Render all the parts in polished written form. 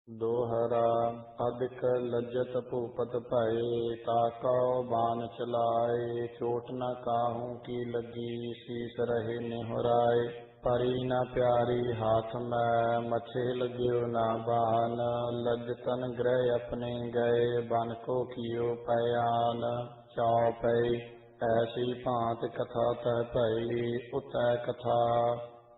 दोहरा अधिक लज्जत भूपत भये, ताकौ बान चलाए। चोट न काहू की लगी, शीस रहे निहुराए। परी न प्यारी हाथ में, मछे लग्यो न बान। लज्जतन गृह अपने गए, बन को कियो पयान। चौपई ऐसी भांत कथा तह भई, उतै कथा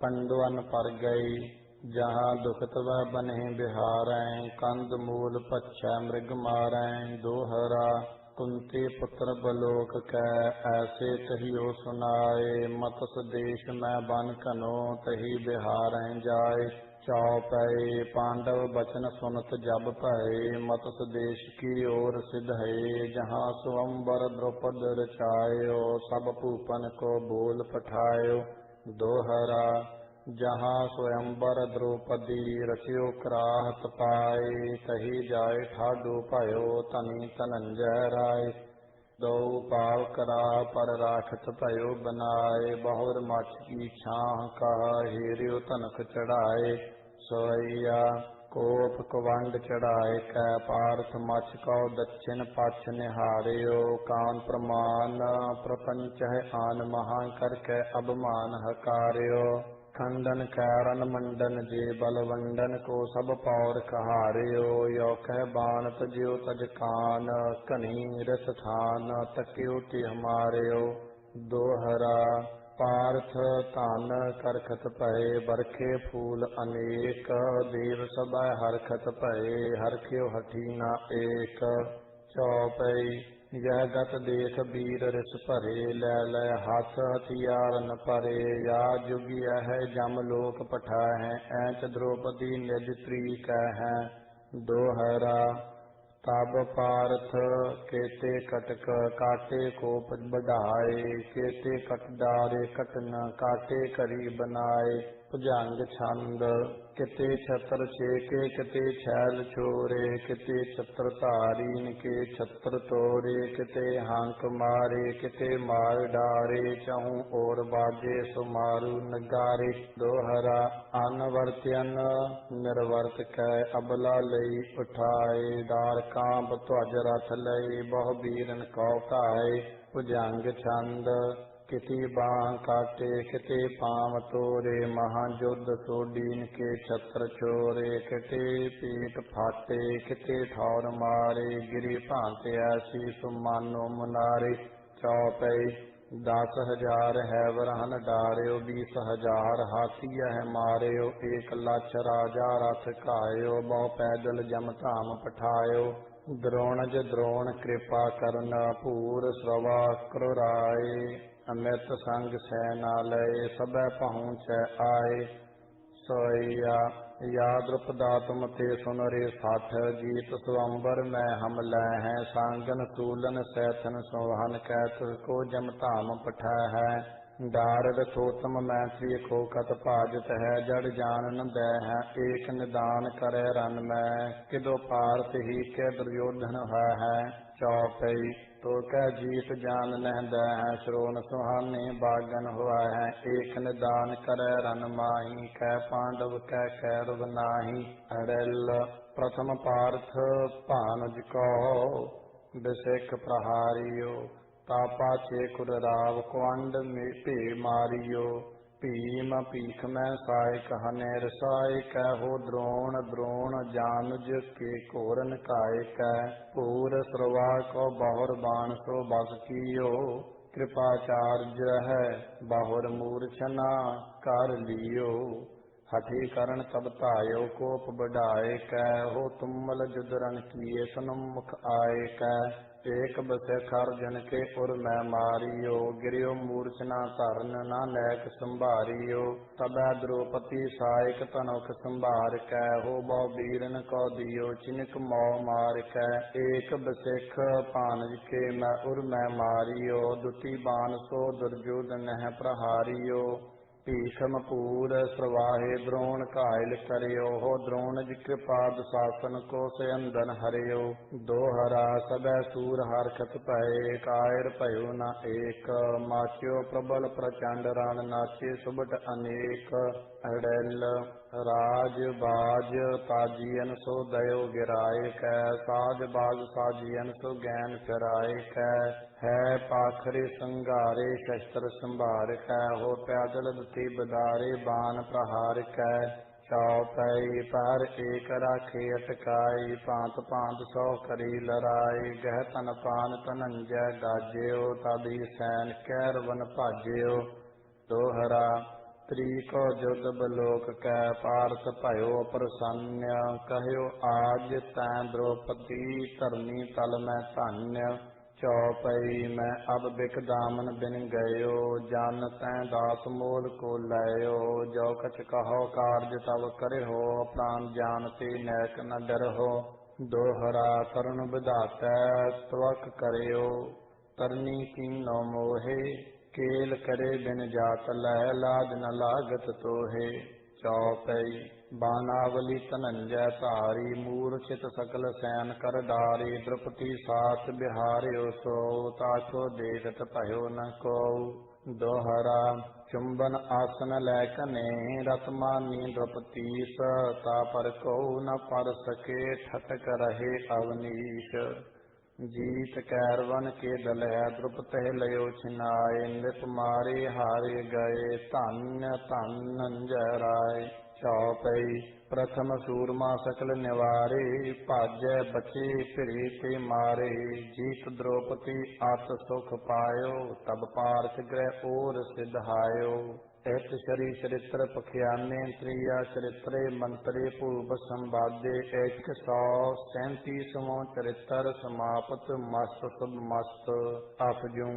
पंडवन पर गई। जहाँ दुखत वह बने बिहारें, कंद मूल पच्छै मृग मारें। दोहरा कुंती पुत्र बलोक कै, ऐसे तहियो सुनाए। मतस देश में बन कनो, तही बिहारें जाए। चौपई पांडव बचन सुनत जब भये, मतस देश की ओर सिधये। जहाँ स्वयंवर द्रौपद रचायो, सब भूपन को बोल पठायो। दोहरा जहाँ स्वयंवर द्रौपदी, रचियो कराहत पाए। तही जाए ठाडो भयो, तनि धनंजय राय। दो पाव करा पर राखत भयो बनाए। बहुर मछ की छाह कहा, हेरियो तनक चढ़ाए। सोइया कोप कुवंड चढ़ाए कै, पार्थ मछ कौ दक्षिण पक्ष निहारियो। कान प्रमाण प्रपंच है आन महा, करके अभिमान हकारियो। खंडन कैरन मंडन जे, बलवंडन को सब पौर कहारियो। यो कह बाण तजियो तज कान, कन्ही रस थान तकियो ति हमारियो। दोहरा पार्थ तान करखत भये, बरखे फूल अनेक। देव सब हरखत भये, हरख्यो हठी न एक। चौपई यह गत देख वीर रिस भरे, लै लै हाथ हथियार न परे। या जुग यह जम लोक पठाए, ऐच द्रौपदी निज स्त्री कह। दोहरा तब पार्थ केते कटक, काटे कोप बढ़ाए। केते कट डारे कटन, काटे करी बनाए। भुजंग छंद किते छत्र छेके, किते छैल छोरे। किते छत्र धारीन के छत्र तोड़े। किते हांक मारे, किते मार डारे। चहु और बाजे सुमारू नगारे। दोहरा अनवर्त्यन निर्वर्त कै, अबला लई उठाए। डार कांप ध्वज रथ लई, बहु वीरन कौ काए। भुजंग छंद किति बाह काटे, किते पांव तोरे। महायुद्ध सोडीन के छत्र छोरे। किते पीठ फाटे, किते ठौर मारे। गिरी भांति ऐसी सुमानो मुनारे। चौपई 10,000 है वरहन डार्यो, 20,000 हाथी है मार्यो। 1 लाख राजा रथ कायो, बहु पैदल जम धाम पठायो। द्रोणज द्रोण कृपा करन, पूर श्रवा क्रुराए। अमित संग सैनालय, सबै पहुँच आए। सोया या द्रुपदा तुम ते सुन रे साठ, जीत स्वयंवर में हम लय हैं। सांगन सूलन सैथन सोहन, कै तुझको जम धाम पठा है। डार रथोत्तम मैं श्री खोकत भाजत है, जड़ जान न दे है। एक निदान करे रन में, किदो पार्थ ही के दुर्योधन है। चौपई तो कह जीत जान न दे है, श्रोन सुहाने बागन हुआ है। एक निदान करे रन माही, कै पांडव कै कैरव नाही। अड़ल प्रथम पार्थ भानुज को, बिसिख प्रहारियो। तापा छे कुर राव, कुंड में पे मारियो। भीम पीख में साय कहने रसाय, कहो द्रोण द्रोण जानुज के कोरन काय कै। पूर श्रवा को बहुर बाण सो बस कियो, कृपाचार्य है बहुर मूर्छना कर लियो। हठी करण तब तायो, कोप बढ़ाए कै। हो तुमल जुदरन किए, सन्मुख आए कै। एक बसिख अर्जुन के उर मैं मारियो, गिरियो मूर्छना धरन न लैक संभारियो। तबै द्रौपदी सायक तनुख संभार कै, हो बहु वीरन को दियो चिनक मौ मार कै। एक बसिख भानज के मैं उर मैं मारियो, दुती बाण सो दुर्योधन है प्रहारियो। भीषम पूर स्रवाहे द्रोण कायल करियो, हो द्रोण जी कृपा दुशासन को सयंदन हरियो। दोहरा सबै सूर हरखत भये, कायर भयो न एक। माच्यो प्रबल प्रचंड रण, नाचे सुबट अनेक। ਅੜੈਲ ਰਾਜ ਬਾਜ ਤਾਜੀਅਨ ਸੋ ਦਇਓ ਗਿਰਾਏ ਕੈ ਸਾਜ ਬਾਜ ਸਾਜੀਅਨ ਸੋ ਗੈਨ ਫਿਰਾਏ ਕੈ ਹੈ ਪਾਖਰੇ ਸੰਘਾਰੇ ਸ਼ਸਤਰ ਸੰਭਾਰ ਕੈ ਹੋ ਪੈਦਲ ਦਤੀ ਬਦਾਰੇ ਬਾਨ ਪ੍ਰਹਾਰ ਕੈ ਚੌਪਈ ਪਰ ਏਕ ਰਾਖੇ ਅਟਕਾਈ ਭਾਂਤ ਭਾਂਤ ਸੋ ਕਰੀ ਲੜਾਈ ਗਹਿ ਤਨ ਪਾਨ ਧਨੰਜੈ ਗਾਜਿਓ ਤਬੀ ਸੈਨ ਕੈਰਵਨ ਭਾਜਿਓ ਦੋਹਰਾ ਤ੍ਰੀਕੋ ਜੁਗ ਬਲੋਕ ਕੈ ਪਾਰਥ ਭਇਓ ਪ੍ਰਸੰਨ ਕਹਿਓ ਆਜ ਤੈਂ ਦ੍ਰੋਪਦੀ ਧਰਨੀ ਤਲ ਮੈਂ ਧੰਨ ਚੌਪਈ ਮੈਂ ਅਬ ਬਿਕ ਦਾਮਨ ਬਿਨ ਗਇਓ ਜਨ ਤੈਂ ਦਾਸ ਮੋਲ ਕੋ ਲਇਓ ਜੋ ਕਛ ਕਹੋ ਕਾਰਜ ਤਬ ਕਰਿਓ ਪ੍ਰਾਨ ਜਾਨ ਤੇ ਨੈਕ ਨ ਡਰਹੁ ਦੋਹਰਾ ਕਰੁਣ ਵਿਧਾਤੈ ਤਵਕ ਕਰਿਓ ਕਰਨੀ ਕੀਨੋ ਮੋਹੇ ਕੇਲ ਕਰੇ ਬਿਨ ਜਾਤ ਲੈ ਲਾਜ ਨ ਲਾਗਤ ਤੋਹੇ ਚੌਪਈ ਬਾਨਾਵਲੀ ਧਨੰਜੈ ਧਾਰੀ ਮੂਰਛਿਤ ਸਕਲ ਸੈਨ ਕਰ ਡਾਰੀ ਦ੍ਰੁਪਤੀ ਸਾਥ ਬਿਹਾਰਿਓ ਸੋ ਤਾਕੋ ਦੇਖਤ ਭਇਓ ਨ ਕੋਉ ਦੋਹਰਾ ਚੁੰਬਨ ਆਸਨ ਲੈ ਕਨੇ ਰਤਮਾਨੀ ਦ੍ਰੁਪਤੀਸ ਤਾ ਪਰ ਕਉ ਨ ਪਰ ਸਕੇ ਠਟਕ ਰਹੇ ਅਵਨੀਸ਼ ਜੀਤ ਕੈਰਵਨ ਕੇ ਦਲਹਿ ਦ੍ਰੁਪਤਹਿ ਲਇਓ ਛਿਨਾਏ ਨਿਪ ਮਾਰੇ ਹਾਰੇ ਗਏ ਧੰਨ ਧੰਨ ਜੈ ਰਾਏ ਚੌਪਈ ਪ੍ਰਥਮ ਸੂਰਮਾ ਸਕਲ ਨਿਵਾਰੇ ਭਾਜੈ ਬਚੇ ਭਿਰੇ ਤੇ ਮਾਰੇ ਜੀਤ ਦ੍ਰੋਪਤੀ ਅਤ ਸੁਖ ਪਾਇਓ ਤਬ ਪਾਰਥ ਗ੍ਰਹਿ ਔਰ ਸਿਧਾਇਓ ਇਤ ਸ਼ਰੀ ਚਰਿਤ੍ਰ ਪਖਿਆਨੇ ਤ੍ਰਿਆ ਚਰਿਤਰੇ ਮੰਤਰੇ ਭੂਪ ਸੰਵਾਦੇ 137ਵਾਂ ਚਰਿਤ੍ਰ ਸਮਾਪਤ ਮਸਤ ਸੁਭ ਮਸਤ ਅਫਜੂ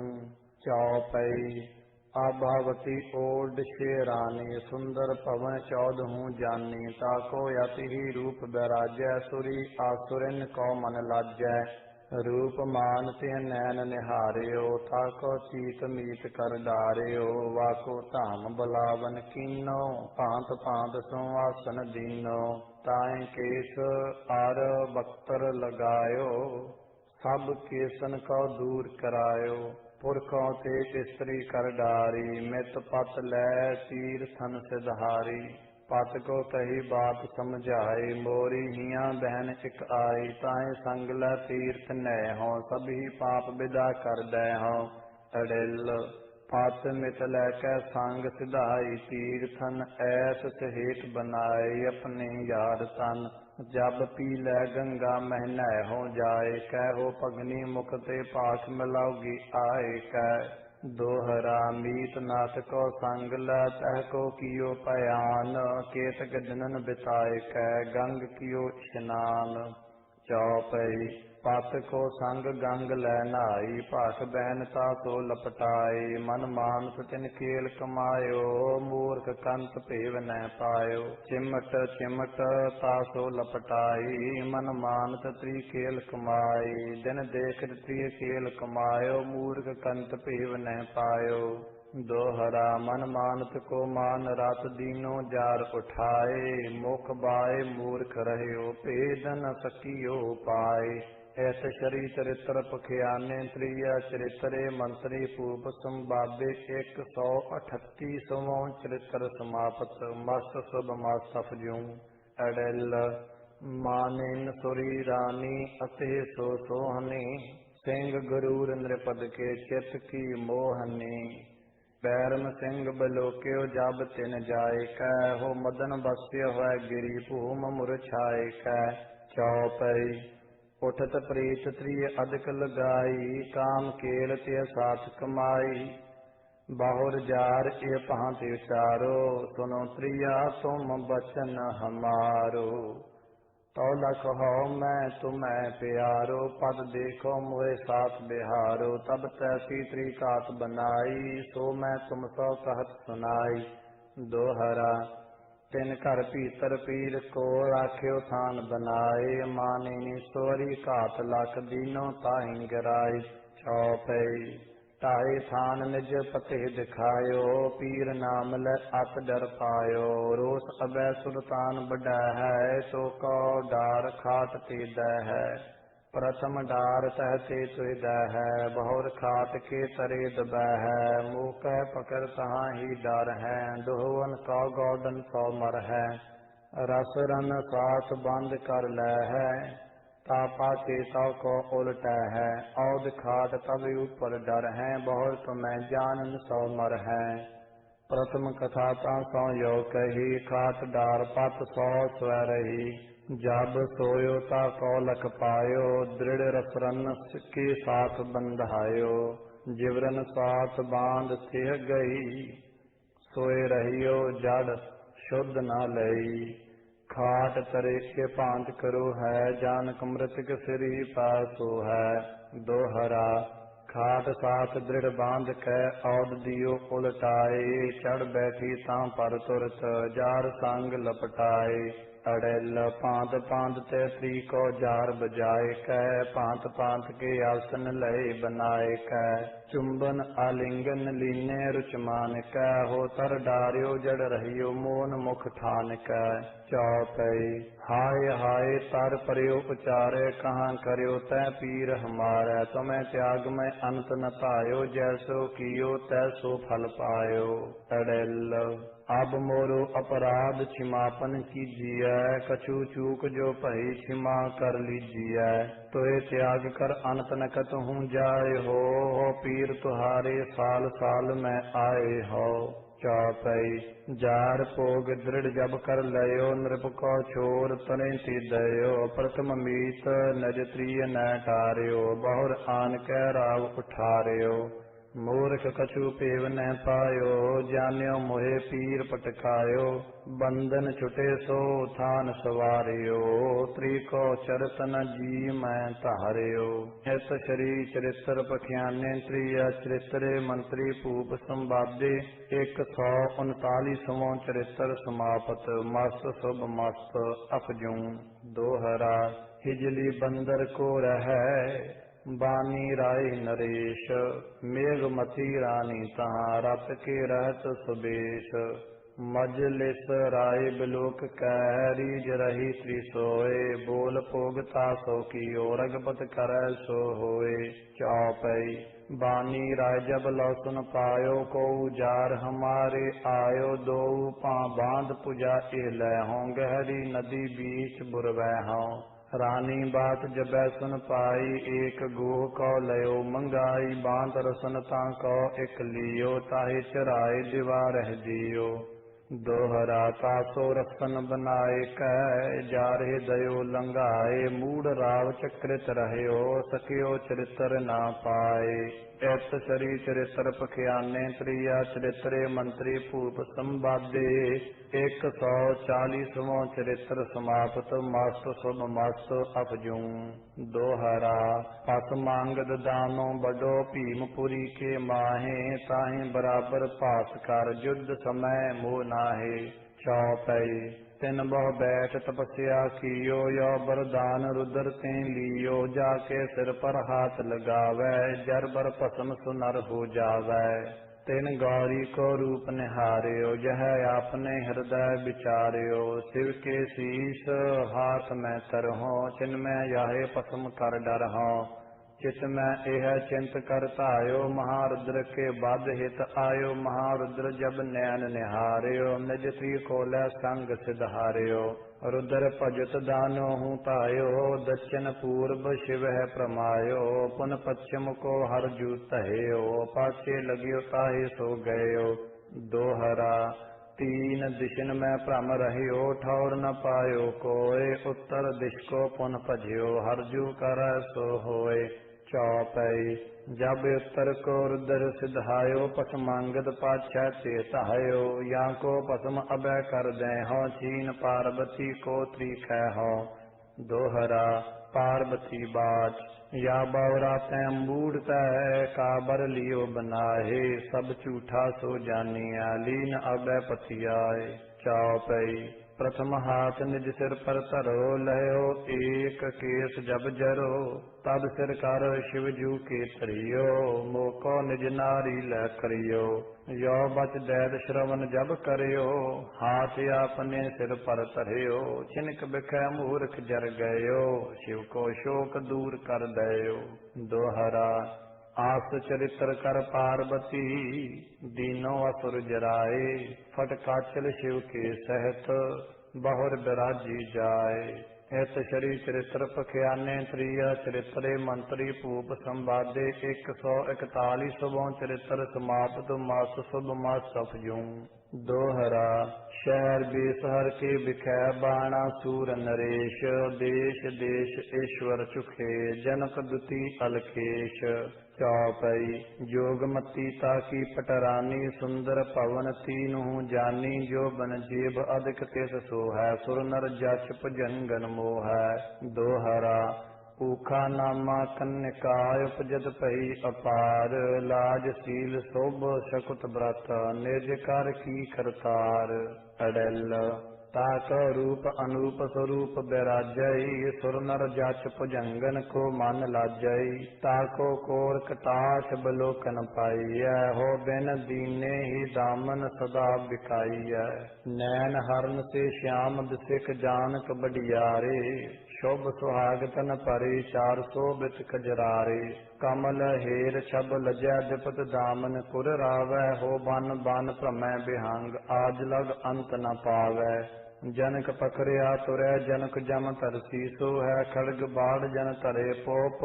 ਚੌਪਈ ਆਭਾਵਤੀ ਓਡ ਸ਼ੇਰਾਨੀ ਸੁੰਦਰ ਭਵਨ ਚੌਦਹੂ ਜਾਨੀ ਤਾਕੋ ਯਤਿ ਹੀ ਰੂਪ ਬਿਰਾਜੈ ਸੁਰੀ ਆਸੁਰਿਨ ਕੋ ਮਨ ਲਾਜੈ ਰੂਪ ਮਾਨ ਤੇ ਨੈਣ ਨਿਹਾਰਿਓ ਤਾਕੋ ਚੀਤ ਮੀਤ ਕਰ ਡਾਰਿਓ ਵਾਕੋ ਧਾਮ ਬੁਲਾਵਨ ਕੀਨੋ ਭਾਂਤ ਭਾਂਤ ਸੁਆਸਨ ਦੀਨੋ ਤਾਏ ਕੇਸ ਅਰ ਬਖਤਰ ਲਗਾਇਓ ਸਭ ਕੇਸਨ ਕੋ ਦੂਰ ਕਰਾਇਓ ਪੁਰਖੋਂ ਤੇ ਇਸਤਰੀ ਕਰ ਡਾਰੀ ਮਿਤ ਪਤ ਲੈ ਤੀਰਥਨ ਸਿਧਾਰੀ ਪਤ ਕੋ ਕਹੀ ਬਾਤ ਸਮਝਾਏ ਮੋਰੀ ਹੀਆਂ ਬਹਿਨ ਇਕ ਆਈ ਤਾਏ ਸੰਗ ਲੈ ਤੀਰਥ ਨੈ ਹੋ ਸਭੀ ਪਾਪ ਵਿਦਾ ਕਰਦੈ ਹੋ ਅੜਿਲ ਪਤ ਮਿਤ ਲੈ ਕੇ ਸੰਗ ਸਿਧਾਈ ਤੀਰਥਨ ਐਸ ਸਹੇਤ ਬਨਾਏ ਆਪਣੇ ਯਾਰ ਤਨ ਜਬ ਪੀ ਲੈ ਗੰਗਾ ਮਹਿ ਨੈ ਹੋ ਜਾਏ ਕਹਿ ਭਗਨੀ ਮੁਖ ਤੇ ਪਾਖ ਮਿਲਾਉਗੀ ਆਏ ਕਹਿ ਦੋਹਰਾ ਮੀਤ ਨਾਥ ਕੋ ਸੰਗ ਲੈ ਤਹ ਕੋ ਕੀਓ ਭਿਆਨ ਕੇਤ ਗਜਨਨ ਬਿਤਾਏ ਕੈ ਗੰਗ ਕੀਓ ਇਸ਼ਨਾਨ ਚੌਪਈ ਪਤ ਕੋ ਸੰਗ ਗੰਗ ਲੈ ਨਾਈ ਭਾਖ ਬਹਿਨ ਤਾ ਸੋ ਲਪਟਾਏ ਮਨ ਮਾਨਸ ਤਿਨ ਖੇਲ ਕਮਾਇਓ ਮੂਰਖ ਕੰਤ ਭੇਵ ਨੈ ਪਾਇਓ ਚਿਮਟ ਚਿਮਟ ਤਾ ਸੋ ਲਪਟਾਈ ਮਨ ਮਾਨਸ ਤ੍ਰੀ ਖੇਲ ਕਮਾਈ ਦਿਨ ਦੇਖ ਤ੍ਰੀ ਖੇਲ ਕਮਾਇਓ ਮੂਰਖ ਕੰਤ ਭੇਵ ਨੈ ਪਾਇਓ ਦੋਹਰਾ ਮਨ ਮਾਨਤ ਕੋ ਮਾਨ ਰਤ ਦੀਨੋ ਜਾਰ ਉਠਾਏ ਮੁਖ ਬਾਏ ਮੂਰਖ ਰਹਿਓ ਭੇਦ ਨ ਸਕੀਓ ਪਾਏ ਐਸ ਸ਼ਰੀ ਚਰਿਤ੍ਰ ਪਖਿਆਨੇ ਤ੍ਰਿਆ ਚਰਿਤਰੇ ਮੰਤਰੀ ਭੂਪ ਸੰਵਾਦੇ 138ਵਾਂ ਚਰਿਤ੍ਰ ਸਮਾਪਤ ਮਸਤ ਸੁਭ ਮਸਤ ਅਫਜੂ ਅੜਿਲ ਮਾਨਿਨ ਸੁਰੀ ਰਾਨੀ ਅਤੇ ਸੋ ਸੋਹਨੀ ਸਿੰਘ ਗਰੂਰ ਨ੍ਰਿਪਦ ਕੇ ਚਿਤ ਕੀ ਮੋਹਨੀ ਬੈਰਮ ਸਿੰਘ ਬਲੋਕਿਓ ਜਬ ਤਿਨ ਜਾਏ ਕੈ ਹੋ ਮਦਨ ਬਸਿਆ ਹੋਇ ਗਿਰੀ ਭੂਮ ਮੁਰਛਾਏ ਕੈ ਚੌਪਈ ਉਠਤ ਪ੍ਰੀਤ ਤ੍ਰਿਯ ਅਦਕ ਲਗਾਈ ਕਾਮ ਕੇਲ ਤੇ ਸਾਥ ਕਮਾਈ ਬਾਹੁਰ ਜਾਰ ਇਹ ਭਾਂਤਿ ਵਿਚਾਰੋ ਸੁਨੋ ਤ੍ਰਿਆ ਤੁਮ ਬਚਨ ਹਮਾਰੋ ਤੋ ਲਖ ਹੋ ਮੈਂ ਤੁਮੈ ਪਿਆਰੋ ਪਦ ਦੇਖੋ ਮੋਏ ਸਾਥ ਬਿਹਾਰੋ ਤਬ ਤੈਸੀ ਤ੍ਰਿਕਾਤ ਬਨਾਈ ਸੋ ਮੈਂ ਤੁਮ ਸੋ कहत ਸੁਨਾਈ ਦੋਹਰਾ ਤਿਨ ਘਰ ਭੀਤਰ ਪੀਰ ਕੋ ਰਾਖਿਓ ਥਾਨ ਬਨਾਏ ਮਾਨਿਨੀ ਸੋਰੀ ਘਾਤ ਲਖ ਦੀਨੋ ਤਾਹੀ ਗਰਾਈ ਚੌਪਈ ਢਾਏ ਥਾਨ ਨਿਜ ਪਤੇ ਦਿਖਾਇਓ ਪੀਰ ਨਾਮ ਲੈ ਅਤ ਡਰ ਪਾਇਓ ਰੋਸ ਅਬੈ ਸੁਲਤਾਨ ਵੱਡਾ ਹੈ ਸੋ ਕੋ ਡਾਰ ਖਾਟ ਤੀਦਾ ਹੈ प्रथम डार सहते तुय दह है, बहुर खाट के तरे दबह है। मुँह कह पकड़ तहाँ ही डर है, दोहवन का गौडन सौ मर है। रस रन साथ बंद कर लै है, तापा चेता को उल्टा है। औद खाट तब ऊपर डर है, बहुर तुम्हें जानन सौ मर है। प्रथम कथा ता सौ यो कही, खाट डार पत सौ स्व रही। जब सोयो ता कौ लख पायो, दृढ़ रसरन के साथ बंधायो। जिवरन साथ बांध थिह गई, सोए रहियो जड़ शुद्ध न लई। खाट तरे के पांत करो है, जानक मृतक सिर ही पासो है। दोहरा खाट साथ दृढ़ बांध कै, औद दियो उलटाए। चढ़ बैठी तां पर तुरत, जार संग लपटाए। अड़ेल पांत पांत ते त्री को जार बजाए कै, पांत पांत के आसन लय बनाए कै। चुंबन आलिंगन लीने रुच मान कै, हो तर डार्यो जड़ रहियो मोन मुख ठान कै। चौपई हाय हाय तर पर्यो उचारे, कहाँ करयो तै पीर हमारे। तुम्हें त्याग में अंत न पायो, जैसो कियो तैसो फल पायो। अड़ेल अब मोरो अपराध क्षमापन कीजिए, कछु चूक जो भई क्षमा कर लीजिए। तोय त्याग कर अंत न कतहूँ जाए हो, पीर तुहारे साल साल में आए हो। चौपई जार पोग दृढ़ जब कर लयो, नृप को छोर तने ती दयो। प्रथम मीत नज त्रिय न टार्यो, बहुर आन कै राव उठार्यो। मूर्ख कछु पेव न पायो, जान्यो मोहे पीर पटकायो। बंधन छुटे सो थान सवारियो, त्रिको चरत न जी मैं तारियो। हित श्री चरित्र पखियाने, त्रिय चरित्रे मंत्री भूप संवादे। 139वां चरित्र समाप्त। मस्त शुभ मस्त अपजूं। दोहरा हिजली बंदर को रह, बानी राय नरेश। मेघमती रानी तहाँ, रत के रहत सुबेश। मजलिस राय बिलोक कह, रीज रही त्रिसोए। बोल पोगता सो कियो, रघुपत करੈ सो होए। चौपई बानी राय जब लौ सुन पायो, को जार हमारे आयो। दो पाँ बांध पुजा एलै हों, गहरी नदी बीच बुरवै हों। रानी बात जबै सुन पाई, एक गोह कौ लयो मंगाई। बांध रसन तां कौ एक लियो, ताहि चराए दिवा रह जियो। दोहरा तासो रसन बनाए कै, जारे दयो लंगाए। मूड राव चक्रित रहयो, सकियो चरित्र ना पाए। एत श्री चरित्र पखियाने, त्रिया चरित्रे मंत्री भूप संवादे। 140वां चरित्र समाप्त। मस्त शुभ मस्त अपजूं। दोहरा पस मांगद दानो बडो, भीमपुरी के माहे। ताहि बराबर पास कर, युद्ध समय मोह नाहे। चौपई तिन बहु बैठ तपस्या कियो, यो वरदान रुद्र ते लियो। जाके सिर पर हाथ लगावै, जर बर भस्म सुनर हो जावै। तिन गौरी को रूप निहार्यो, यह आपने हृदय विचार्यो। शिव के शीश हाथ में तरहो, चिन्मय याहे भस्म कर डरहो। चित में यह चिंत कर तायो, महारुद्र के बद हित आयो। महारुद्र जब नैन निहार्यो, निज श्री कोलै संग सिधार्यो। रुद्र भजत दानो हूँ तायो, दक्षिण पूर्व शिव है प्रमायो। पुन पश्चिम को हर जू तहयो, पाछे लगियो ताहि सो गयो। दोहरा तीन दिशन में भ्रम रहियो, ठौर न पायो कोय। उत्तर दिश को पुन भजियो, हरजू कर सो होय। चौपई जब उत्तर को रुद्र सिधायो, पसमांगद पाछै चेतायो। या को पसम अभय कर दे हो, चीन पार्वती को त्रिखै हो। दोहरा पार्वती बाच या बौरा तै मूढ़तै, काबर लियो बनाहे। सब झूठा सो जानिया, लीन अभय पतियाए। चौपई प्रथम हाथ निज सिर पर धरो, लयो एक एक केस जब जरो, तब सिर कर शिव जू के तरियो, मोको निज नारी लै करियो। यो बच दैत श्रवण जब करियो, हाथ अपने सिर पर धरियो, छिनक बिखै मूर्ख जर गयो, शिव को शोक दूर कर दयो। दोहरा आस चरित्र कर पार्वती, दीनो असुर जराए, फटकाचल शिव के सहत, बहुर बिराजी जाए। इस शरी चरित्र पखियाने त्रिय चरित्रे मंत्री भूप संवादे 141 शुभों चरित्र समाप्त मास शुभ मास सफजूं। दोहरा शहर बेसहर के बिखै बाणा सूर नरेश, देश देश ईश्वर चुखे, जनक दुति अलकेश। चौपई जोगमती ताकी पटरानी, सुंदर पवन तीनू जानी, जो बन जेब अधिक तिस सो है, सुर नर जछ भुजंगन मोह है। दोहरा ऊखा नामा कन्यकाय उपजत भई अपार, लाज सील शोभ शकुत व्रत, निज कर की करतार। अड़ल ताक रूप अनूप स्वरूप बिराजई, सुर नर जछ भुजंगन को मन लाजई, ताको कोर कटाक्ष बलोकन पाइय, हो बिन दीने ही दामन सदा बिकाइय। नैन हरण से श्याम दिसिक जानक बडियारे, शुभ सुहागतन परे 400 बित कजरारे। कमल हेर छब लजै दिपत दामन कुर रावै, हो बन बन भ्रमै बिहंग, आज लग अंत न पावै। जनक पकड़िया तुरै जनक जम तरसी, सो है खड़ग बाढ़ जन तरे पोप,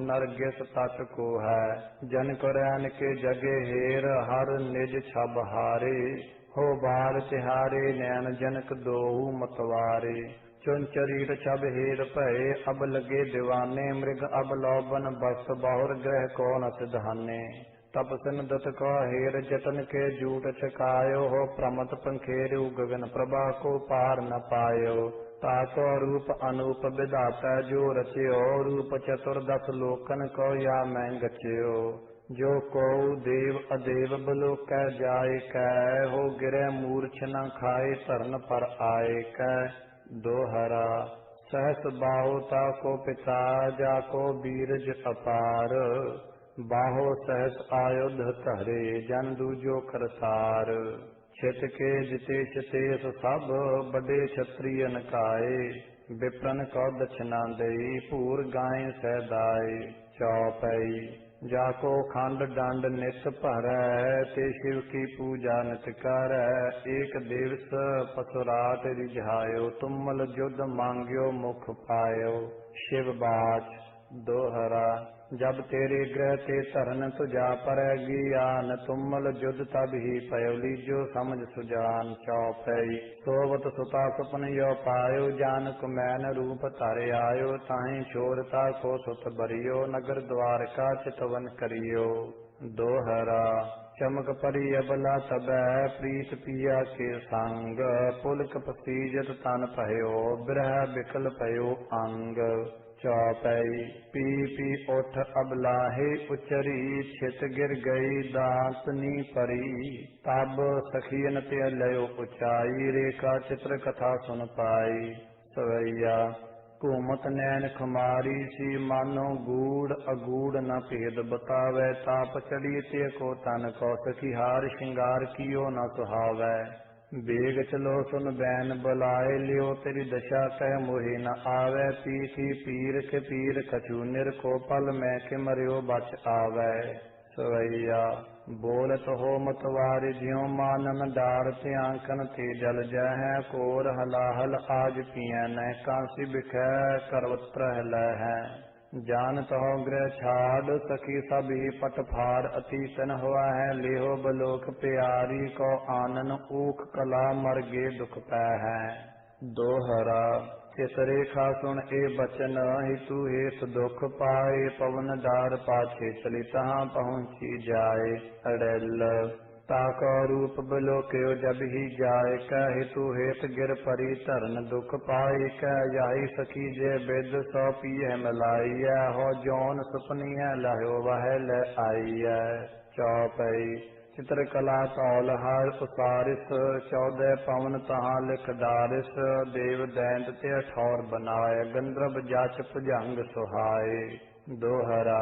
नरगिस तट को है। जनक रैन के जगे हेर, हर निज छब हारे, हो बार तिहारे नैन जनक दोहु मतवारे। चुन चरीर छब हेर भये, अब लगे दीवाने, मृग अब लौबन बस, बाहुर ग्रह को न सिधाने। तपसन दत्त को हेर जतन के जूट छकायो, हो प्रमत पंखेरु गगन प्रभा को पार न पायो। ताको रूप अनूप विधाता जो रचयो, रूप चतुर्दश लोकन को या मैं गचयो। जो को देव अदेव बलोकै जाय कै, हो गिरे मूर्छ न खाए धरन पर आए कै। दोहरा सहस बाहु ताको पिता, जाको बीरज अपार, बाहो सहस आयुध धरे, जन दूजो करतार। छित के जितेश तेस सब, बड़े क्षत्रियन काए, विप्रन को दक्षिणा दई, पूर गाय सहदाय। चौपई जाको खंड दंड नित भरै, ते शिव की पूजा नित करै, एक दिवस पसुराट रिझायो, तुमल युद्ध मांग्यो मुख पायो। शिव बाच दोहरा जब तेरे ग्रह ते धरन तुझा परैगी आन, तुमल युद्ध तब ही पयो, लीजो समझ सुजान। चौपई सोवत सुता सुपन यो पायो, जानक मैन रूप तारे आयो, ताहि छोरता को सुत बरियो, नगर द्वारका चितवन करियो। दोहरा चमक परी अबला तबै, प्रीत पिया के संग, पुलक पसीजत तन भयो, बिरह बिकल भयो अंग। चौपई पी पी उठ अबलाहे उचरी, छित गिर गई दांतनी परी, तब सखियन ते लयो उचाई, रेखा चित्र कथा सुन पाई। सवैया घूमत नैन खुमारी सी, मानो गूढ़ अगूढ़ न भेद बतावै, ताप चढ़ी ते को तन को, सखिहार श्रृंगार कियो न सुहावै। बेग चलो सुन बैन बुलाए, लियो तेरी दशा कह मोहि न आवै, पीठी पीर के पीर कछु निर को, पल मैं के मरियो बच आवै। सवैया बोलत हो मतवारी, ज्यों मानन डार ते आंकन ते जल जह, कोर हलाहल आज पिय न, कांसी बिखै करवत्र हलै है। जानत हो गृह छाड़, सखी सभी पट फाड़, अतीतन हुआ है लेहो बलोक प्यारी, को आनन ऊख कला मर गे दुख पै है। दोहरा इस रेखा सुन ए बचन, हितु हेत दुख पाए, पवन डार पाछे चली तहाँ पहुँची जाए। अड़ल ताको रूप बलोक्यो जब ही जाय, कह हेतु हेत गिर परी धरन दुख पाई, कह जाई सखी जे बिद सौ पिय मिलाई, हो जौन सुपनी है लहो वह ले आई। चौपई चित्रकला तौल हर उसारिस 14 पवन तहाँ लिख डारिस देव दैंत ते ठौर बनाए गंधर्व जाच भुजंग सुहाए। दोहरा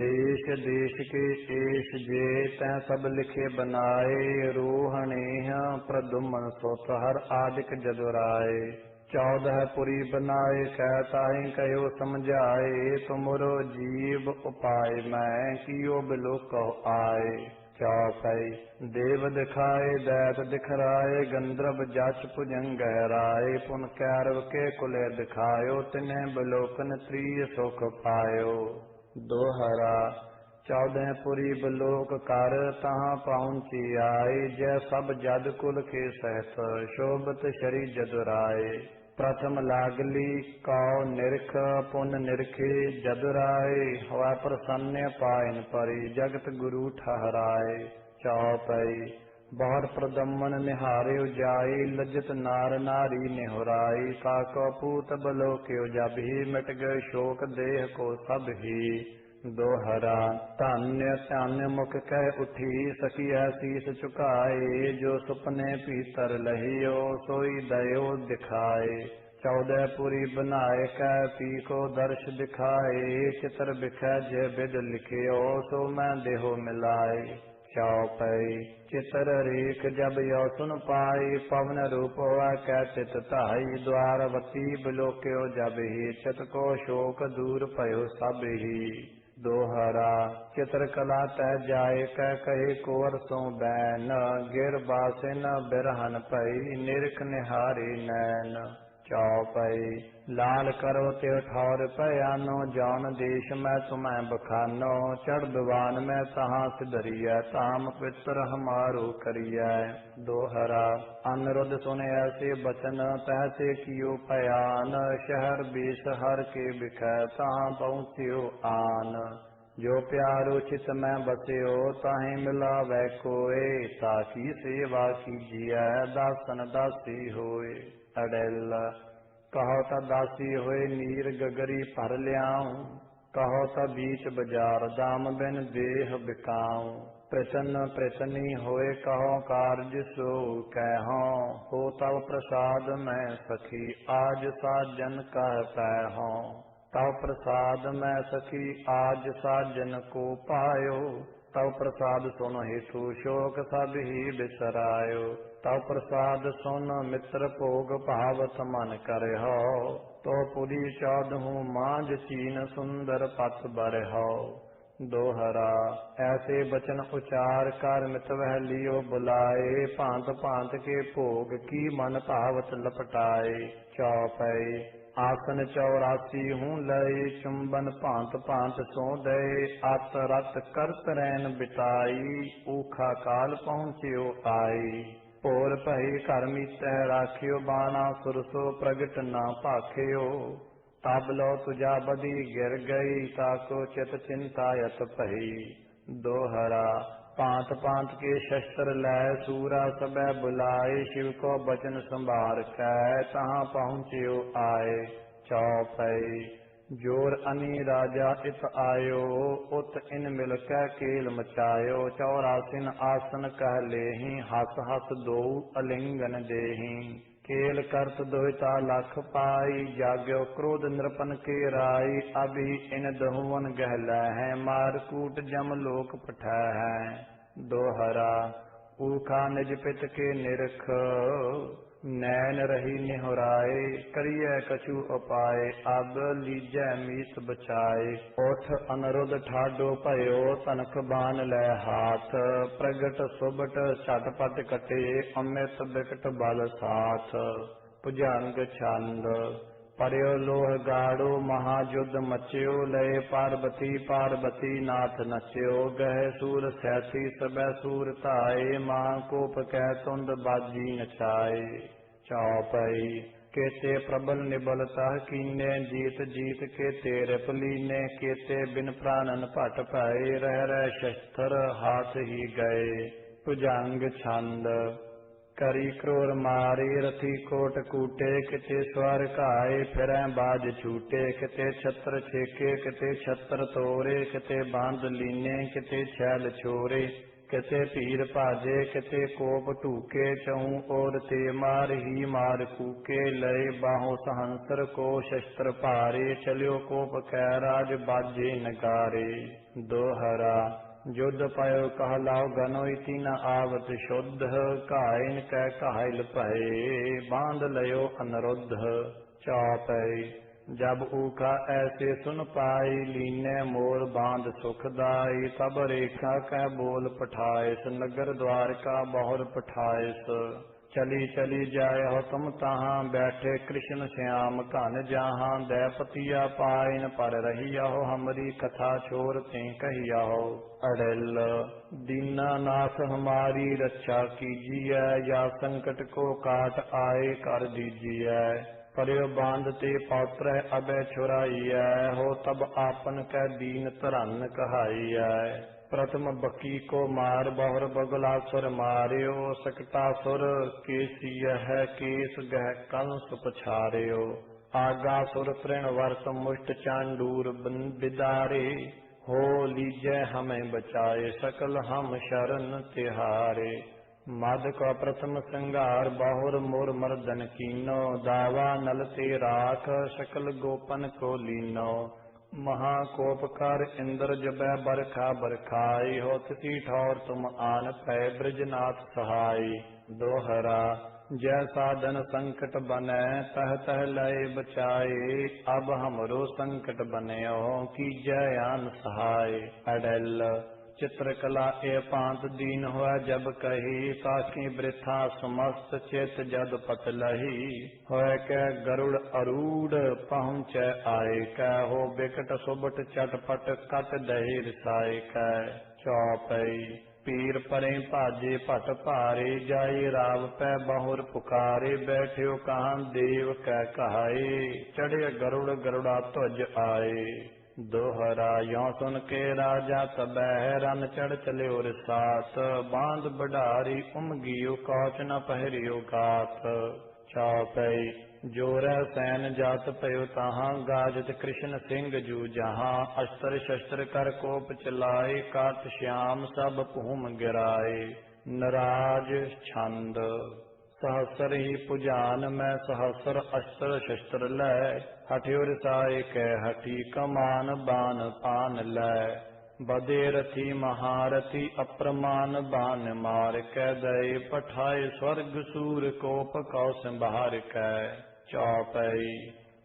देश देश के एश जे तैं सब लिखे बनाए रोहणेह प्रदुमन सोत हर आदिक जदुराए। 14 पुरी बनाए कहताई कहो समझाए तुमरो जीव उपाय मैं कियो बिलो कहो आए। चौपाई देव दिखाए दैत दिखराए गंधर्व जाच भुजंग गहराए पुन कैरव के कुले दिखायो तिन्हें बिलोकन त्रिय सुख पायो। दोहरा 14 पुरी बिलोक कर तहाँ पहुँची आए जय सब जद कुल के सहत शोभत शरी जदुराए। प्रथम लागली कौ निरख पुन निरखे जदुराए हवा प्रसन्न पायन परी जगत गुरु ठहराए। चौपाई बहुत प्रदमन निहारे जाए लज्जत नार नारी निहुराई काको पूत बलोक्यो जब ही मिट गए शोक देह को सब ही। दोहरा धन्य धन्य मुख कह उठी सखी शीस झुकाए जो सुपने भीतर लहियो सोई दयो दिखाए। 14 पुरी बनाए कह पी को दर्श दिखाए चित्र बिखै जय विद लिखियो सो मैं देहो मिलाए। चौपाई चित्र रेख जब यो सुन पाई पवन रूप हुआ कै चित ताई द्वारवती बिलोक्यो जब ही चित को शोक दूर पयो सब ही। दोहरा चित्रकला तह जाए कह कहे कोर सो बैन गिर बासिन बिरहन पई निरख निहारी नैन। चौपाई लाल करो त्यो ठौर पयानो जान देश में तुम्हें बखानो चढ़ विवान में तहाँ सिधरिया ताम पितर हमारो करिया। दोहरा अनुरुद्ध सुने ऐसे बचन तैसे कियो पयान शहर बीस हर के बिखै तहाँ पहुँचियो आन। जो प्यारो चित में बसियो ताहि मिला वै कोय ताकि सेवा कीजिए दासन दासी होए। अडेल कहो ता दासी होए नीर गगरी भर लियाऊं कहो ता बीच बाजार दाम बिन देह बिकाऊं। प्रसन्न प्रसन्नी होए कहो कार्य सो कहो हो तब प्रसाद में सखी आज साजन कह पैहो। तब प्रसाद में सखी आज साजन को पायो तब प्रसाद सुन हेतु शोक सब ही बिसरायो। तब प्रसाद सुन मित्र भोग भावत मन करे हो तो पुरी 14 मांझ चीन सुंदर पथ बर हो। दोहरा ऐसे बचन उचार कर मित वह लियो बुलाए भांत भांत के भोग की मन भावत लपटाए। चौपाई आसन 84 लय चुंबन भांत भांत सो दे अत रत करत रैन बिताई ऊखा काल पहुँचियो आई। भोर भई घर मीतै राखियो बाणा सुरसो प्रगट ना भाखियो तब लो तुझा बदी गिर गई ताको चित चिंतायत भई। दोहरा पांत पांत के शस्त्र लय सूरा सबे बुलाए शिव को बचन संभार कै तहाँ पहुँचियो आए। चौपाई जोर अनी राजा इत आयो उत इन मिल कै केल मचायो 84 आसन कह लेहि हस हस दो अलिंगन देहि। केल करत दोहिता लख पाई जाग्यो क्रोध नृपन के राई अभी इन दहुवन गहला है मारकूट जम लोक पठा है। दोहरा ऊखा निज पित के निरख नैन रही निहुराए करिय कछु उपाय अब लीजै मीत बचाए। उठ अनुरुद्ध ठाडो भयो तनख बान लै हाथ प्रगट सुबट छटपट कटे अमित बिकट बल साथ। भुजंग छंद परयो लोह गाड़ो महायुद्ध मच्यो लय पार्वती पार्वती नाथ नच्यो गह सूर सैथी सबै सूर ताए मां कोप कह तुंद बाजी नचाए। चौपाई केते प्रबल निबलता कीने जीत जीत केते रिपलीने केते बिन प्राणन भट पाए रह रह शस्त्र हाथ ही गए। भुजंग छंद करी क्रोर मारे रथी कोट कूटे किते स्वर काए फिरै बाज छूटे किते छत्र छेके किते छत्र तोरे किते बांध लीने किते छैल छोरे किते पीर भाजे किते कोप टूके, चहूँ ओर ते मार ही मार कूके। लय बाहों सहंसर को शस्त्र भारे, चलियो कोप कै राज बाजे नगारे। दोहरा युद्ध पयो कहलाओ गनोई तीन आवत शुद्ध, कायन कै काहिल भये बांध लयो अनरुद्ध। चौपई जब ऊखा ऐसे सुन पाई, लीने मोर बांध सुखदाई। तब रेखा कै बोल पठाइस, नगर द्वार का बहुर पठाइस। चली चली जाय हो तुम तहाँ, बैठे कृष्ण श्याम घन जहाँ। दैपतिया पाइन पर रहिया हो, हमरी कथा छोर ते कहिया हो। अड़ल दीनानाथ हमारी रक्षा कीजिए, या संकट को काट आए कर दीजिए। पर्यो बांध ते पौत्र अबे छुराइय, हो तब आपन कै दीन तरन कहाइय। प्रथम बकी को मार बहुर बगलासुर मार्यो, सकटासुर केसिय है केस गह कंस पछार्यो। आगासुर तृण वर्ष मुष्ट चांडूर बिदारे, हो लीजय हमें बचाए सकल हम शरण तिहारे। मद का प्रथम श्रृंगार बहुर मोर मर्दन कीनो, दावा नल ते राख सकल गोपन को लीनो। महाकोप कर इंद्र जबै बरखा बरखाई, हो तिसी ठौर तुम आन पै ब्रजनाथ सहाय। दोहरा जैसा धन संकट बने, तह तह लय बचाए। अब हमरो संकट बने हो, की जय आन सहाय। अडल चित्रकला ए पांत दीन हुआ जब कही, साखी वृथा समस्त चित जद पत लही। होय कै गरुड़ अरूढ़ पहुँच आए, कै हो बिकट सुबट चटपट कट दही रिसाए कै। चौपई पीर परे भाजे भट भारे, जाई राव पै बहुर पुकारे। बैठ्यो कहाँ देव कै कहाए, चढ़े गरुड़ गरुड़ा ध्वज आए। दोहरा यों सुन के राजा तबह, रन चढ़ चले और साथ। बांध बढ़ारी उमगियो, कौच न पहरियो गाथ। चौपई जोर सैन जात पयो तहाँ, गाजत कृष्ण सिंह जू जहाँ। अस्त्र शस्त्र कर कोप चलाए, काट श्याम सब भूम गिराए। नराज छंद सहस्र ही पुजान में, सहस्र अस्त्र शस्त्र लय। हठ्यो रिसाए कै हठी, कमान बान पान लय। बदे रथी महारथी, अप्रमाण बान मार कै। दय पठाए स्वर्ग सूर, कोप कौ संभार कै। चौपई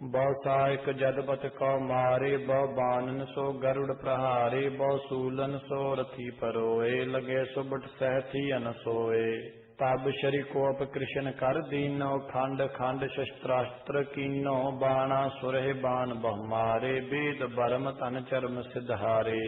बहुसायक जदपत कौ मारे, बहु बानन सो गरुड़ प्रहारे। बहु सूलन सो रथी परोए, लगे सुबट सहथी अनसोए। तब श्री कोप कृष्ण कर दीनो, खंड खंड शस्त्रास्त्र कीनो। बाणा सुरह बाण बहु मारे, वेद बरम तन चर्म सिधारे।